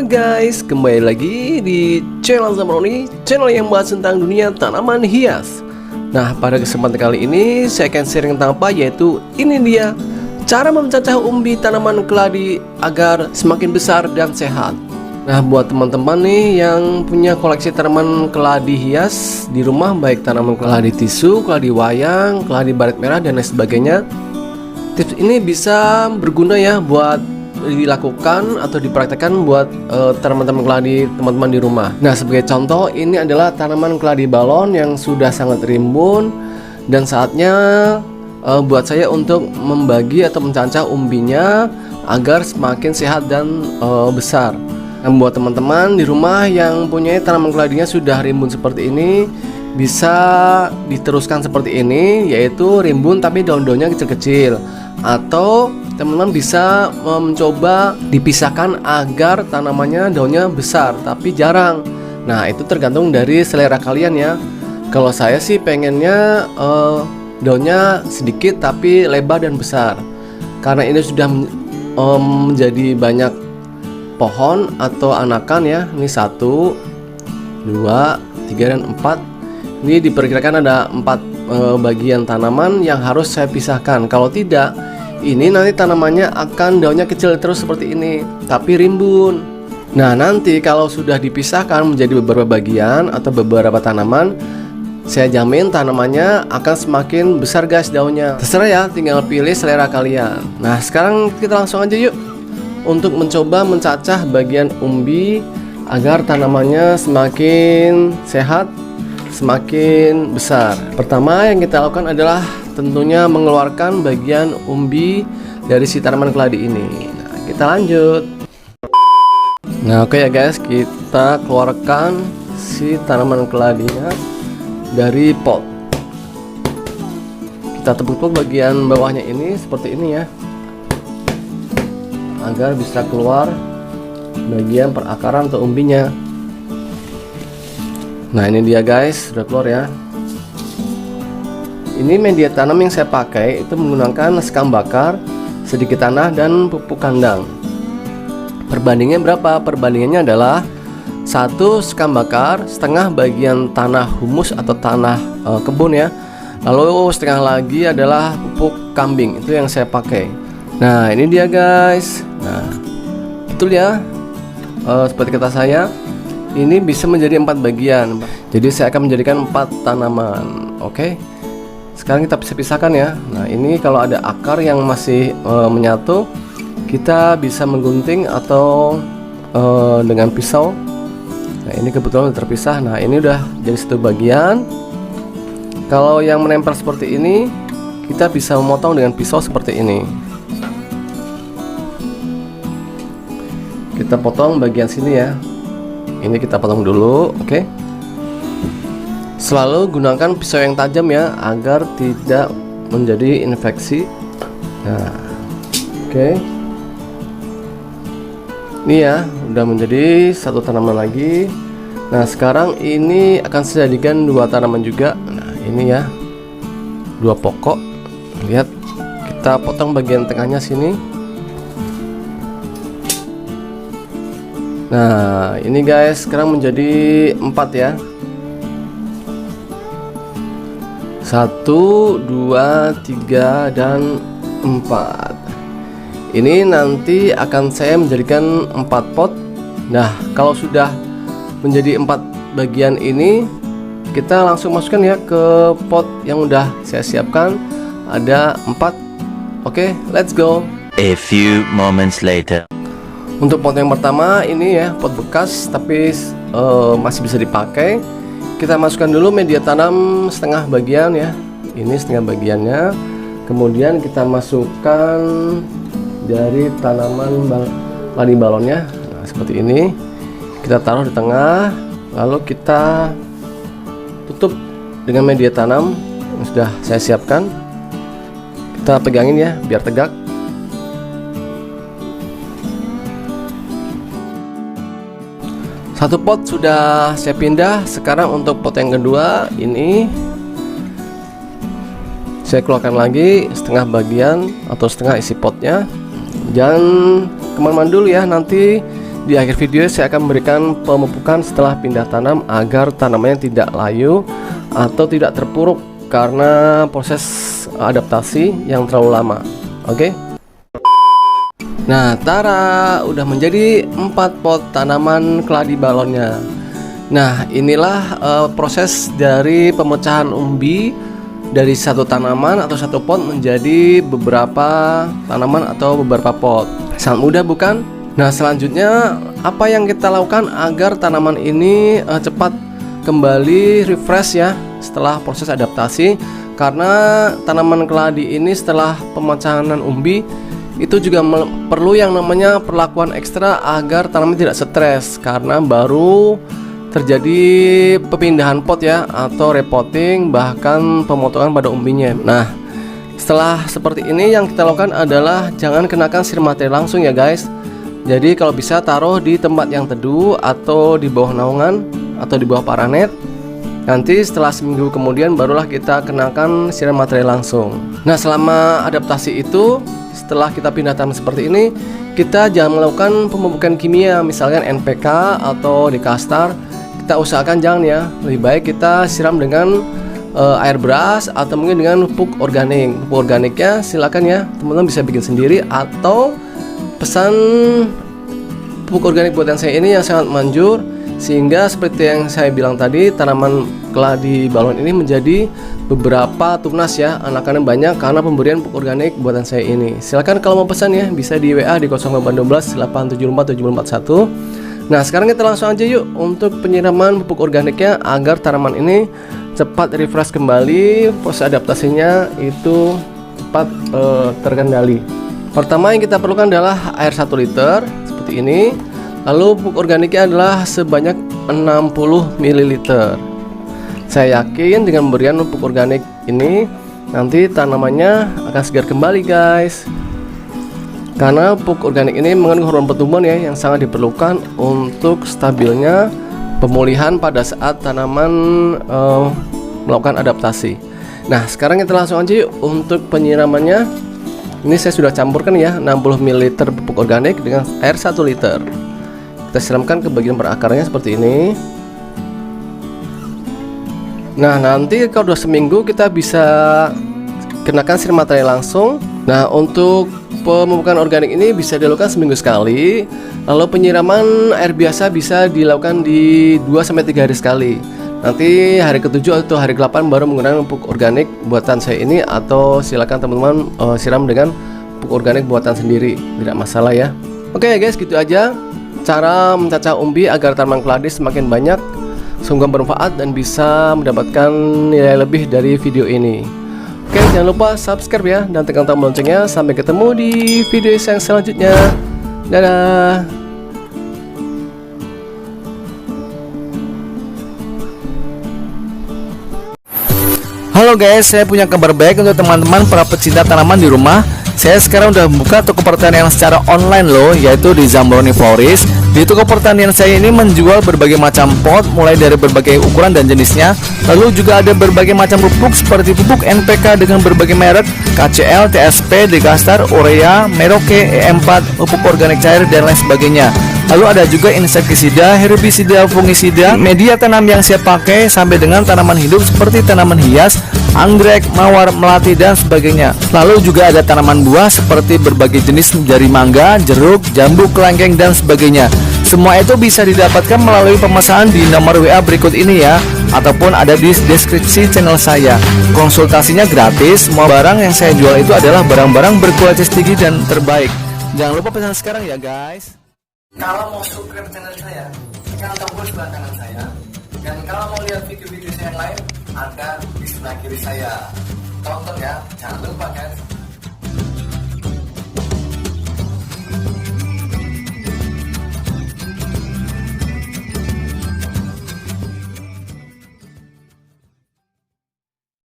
Halo guys, kembali lagi di channel Zamroni, channel yang bahas tentang dunia tanaman hias. Nah, pada kesempatan kali ini saya akan sharing tentang apa, yaitu ini dia cara mencacah umbi tanaman keladi agar semakin besar dan sehat. Nah, buat teman-teman nih yang punya koleksi tanaman keladi hias di rumah, baik tanaman keladi tisu, keladi wayang, keladi baret merah dan lain sebagainya, tips ini bisa berguna ya buat dilakukan atau dipraktekkan buat tanaman-tanaman keladi teman-teman di rumah. Nah, sebagai contoh, ini adalah tanaman keladi balon yang sudah sangat rimbun dan saatnya buat saya untuk membagi atau mencacah umbinya agar semakin sehat dan besar. Nah, buat teman-teman di rumah yang punya tanaman keladinya sudah rimbun seperti ini, bisa diteruskan seperti ini, yaitu rimbun tapi daun-daunnya kecil-kecil, atau teman-teman bisa mencoba dipisahkan agar tanamannya daunnya besar tapi jarang. Nah, itu tergantung dari selera kalian ya. Kalau saya sih pengennya daunnya sedikit tapi lebar dan besar, karena ini sudah menjadi banyak pohon atau anakan ya. Ini 1, 2, 3 dan 4. Ini diperkirakan ada 4 bagian tanaman yang harus saya pisahkan. Kalau tidak, ini nanti tanamannya akan daunnya kecil terus seperti ini, tapi rimbun. Nah, nanti kalau sudah dipisahkan menjadi beberapa bagian atau beberapa tanaman, saya jamin tanamannya akan semakin besar guys daunnya. Terserah ya, tinggal pilih selera kalian. Nah, sekarang kita langsung aja yuk untuk mencoba mencacah bagian umbi agar tanamannya semakin sehat, semakin besar. Pertama yang kita lakukan adalah tentunya mengeluarkan bagian umbi dari si tanaman keladi ini. Nah, kita lanjut. Nah, oke ya guys, kita keluarkan si tanaman keladinya dari pot. Kita tepuk-tepuk bagian bawahnya ini seperti ini ya, agar bisa keluar bagian perakaran atau umbinya. Nah, ini dia guys, sudah keluar ya. Ini media tanam yang saya pakai itu menggunakan sekam bakar, sedikit tanah dan pupuk kandang. Perbandingannya berapa? Perbandingannya adalah 1 sekam bakar, setengah bagian tanah humus atau tanah kebun ya. Lalu setengah lagi adalah pupuk kambing, itu yang saya pakai. Nah, ini dia guys. Nah, betul ya, seperti kata saya, ini bisa menjadi 4 bagian. Jadi saya akan menjadikan 4 tanaman. Oke. Sekarang kita bisa pisahkan ya. Nah, ini kalau ada akar yang masih menyatu, kita bisa menggunting atau dengan pisau. Nah, ini kebetulan sudah terpisah. Nah, ini udah jadi 1 bagian. Kalau yang menempel seperti ini, kita bisa memotong dengan pisau seperti ini. Kita potong bagian sini ya. Ini kita potong dulu, oke. Selalu gunakan pisau yang tajam ya, agar tidak menjadi infeksi. Nah, oke. Ini ya, udah menjadi 1 tanaman lagi. Nah, sekarang ini akan saya jadikan 2 tanaman juga. Nah, ini ya, 2 pokok. Lihat, kita potong bagian tengahnya sini. Nah, ini guys, sekarang menjadi 4 ya. 1, 2, 3, dan 4. Ini nanti akan saya menjadikan 4 pot. Nah, kalau sudah menjadi 4 bagian ini, kita langsung masukkan ya ke pot yang udah saya siapkan. Ada 4. Oke, let's go. A few moments later. Untuk pot yang pertama ini ya, pot bekas tapi masih bisa dipakai. Kita masukkan dulu media tanam setengah bagian ya. Ini setengah bagiannya. Kemudian kita masukkan dari tanaman keladi balonnya. Nah, seperti ini. Kita taruh di tengah. Lalu kita tutup dengan media tanam yang sudah saya siapkan. Kita pegangin ya biar tegak. Satu pot sudah saya pindah. Sekarang untuk pot yang kedua ini saya keluarkan lagi setengah bagian atau setengah isi potnya. Jangan kemana-mana dulu ya, nanti Di akhir video saya akan memberikan pemupukan setelah pindah tanam agar tanamannya tidak layu atau tidak terpuruk karena proses adaptasi yang terlalu lama. Oke. Nah, tara, udah menjadi 4 pot tanaman keladi balonnya. Nah, inilah proses dari pemecahan umbi dari satu tanaman atau satu pot menjadi beberapa tanaman atau beberapa pot. Sangat mudah bukan? Nah, selanjutnya apa yang kita lakukan agar tanaman ini cepat kembali refresh ya setelah proses adaptasi, karena tanaman keladi ini setelah pemecahan umbi itu juga perlu yang namanya perlakuan ekstra agar tanaman tidak stres karena baru terjadi perpindahan pot ya, atau repotting, bahkan pemotongan pada umbinya. Nah, setelah seperti ini yang kita lakukan adalah jangan kenakan sirip materi langsung ya guys. Jadi kalau bisa taruh di tempat yang teduh atau di bawah naungan atau di bawah paranet. Nanti setelah seminggu kemudian barulah kita kenakan siram materi langsung. Nah, selama adaptasi itu, setelah kita pindah tanam seperti ini, kita jangan melakukan pemupukan kimia, misalkan NPK atau Dekastar. Kita usahakan jangan ya. Lebih baik kita siram dengan air beras atau mungkin dengan pupuk organik. Pupuk organiknya silakan ya, teman-teman bisa bikin sendiri atau pesan pupuk organik buatan saya ini yang sangat manjur, sehingga seperti yang saya bilang tadi, tanaman keladi balon ini menjadi beberapa tunas ya, anakannya banyak karena pemberian pupuk organik buatan saya ini. Silakan kalau mau pesan ya, bisa di WA di 0812 874 7471. Nah, sekarang kita langsung aja yuk untuk penyiraman pupuk organiknya agar tanaman ini cepat refresh kembali, proses adaptasinya itu cepat terkendali. Pertama yang kita perlukan adalah air 1 liter seperti ini. Lalu pupuk organiknya adalah sebanyak 60 ml. Saya yakin dengan pemberian pupuk organik ini nanti tanamannya akan segar kembali guys. Karena pupuk organik ini mengandung hormon pertumbuhan ya, yang sangat diperlukan untuk stabilnya pemulihan pada saat tanaman melakukan adaptasi. Nah, sekarang kita langsung aja yuk untuk penyiramannya. Ini saya sudah campurkan ya 60 ml pupuk organik dengan air 1 liter. Kita siramkan ke bagian perakarnya seperti ini. Nah, nanti kalau udah seminggu kita bisa kenakan siram materi langsung. Nah, untuk pemupukan organik ini bisa dilakukan seminggu sekali. Lalu penyiraman air biasa bisa dilakukan di 2-3 hari sekali. Nanti hari ke-7 atau hari ke-8 baru menggunakan pupuk organik buatan saya ini, atau silakan teman-teman siram dengan pupuk organik buatan sendiri, tidak masalah ya. Oke guys, gitu aja cara mencacah umbi agar tanaman keladi semakin banyak. Sungguh bermanfaat dan bisa mendapatkan nilai lebih dari video ini. Oke, jangan lupa subscribe ya dan tekan tombol loncengnya. Sampai ketemu di video yang selanjutnya. Dadah. Halo guys, saya punya kabar baik untuk teman-teman para pecinta tanaman di rumah. Saya sekarang udah membuka toko pertanian secara online loh, yaitu di Zambroni Florist. Di toko pertanian saya ini menjual berbagai macam pot, mulai dari berbagai ukuran dan jenisnya. Lalu juga ada berbagai macam pupuk seperti pupuk NPK dengan berbagai merek, KCL, TSP, Dekastar, Urea, Merauke, E4, pupuk organik cair dan lain sebagainya. Lalu ada juga insektisida, herbisida, fungisida, media tanam yang saya pakai sampai dengan tanaman hidup seperti tanaman hias, anggrek, mawar, melati dan sebagainya. Lalu juga ada tanaman buah seperti berbagai jenis dari mangga, jeruk, jambu, kelengkeng dan sebagainya. Semua itu bisa didapatkan melalui pemesanan di nomor WA berikut ini ya, ataupun ada di deskripsi channel saya. Konsultasinya gratis. Semua barang yang saya jual itu adalah barang-barang berkualitas tinggi dan terbaik. Jangan lupa pesan sekarang ya guys. Kalau mau subscribe channel saya, tekan tombol sebelah kanan saya. Dan kalau mau lihat video-video saya yang lain, ada di sebelah kiri saya. Tonton ya, jangan lupa guys.